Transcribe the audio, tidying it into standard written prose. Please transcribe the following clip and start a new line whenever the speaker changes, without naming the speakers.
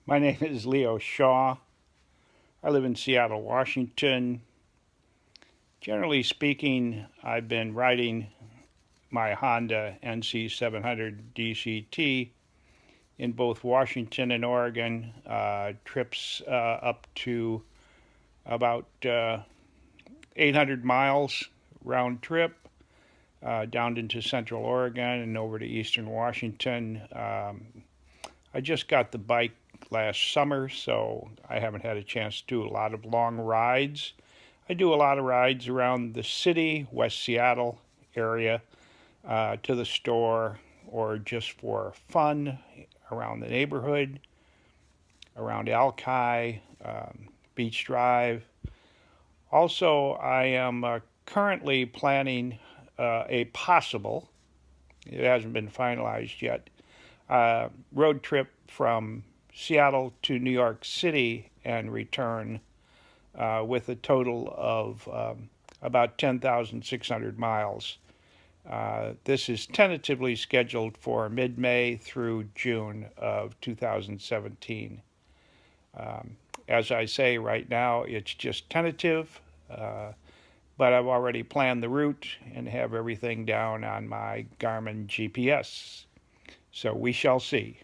My name is Leo Shaw. I live in Seattle, Washington. Generally speaking, I've been riding my Honda NC700 DCT in both Washington and Oregon, trips up to about 800 miles round trip, down into central Oregon and over to eastern Washington. I just got the bike last summer, so I haven't had a chance to do a lot of long rides. I do a lot of rides around the city, West Seattle area, to the store, or just for fun around the neighborhood, around Alki, Beach Drive. Also, I am currently planning a possible, it hasn't been finalized yet, road trip from Seattle to New York City and return with a total of about 10,600 miles. This is tentatively scheduled for mid-May through June of 2017. As I say right now, it's just tentative, but I've already planned the route and have everything down on my Garmin GPS. So we shall see.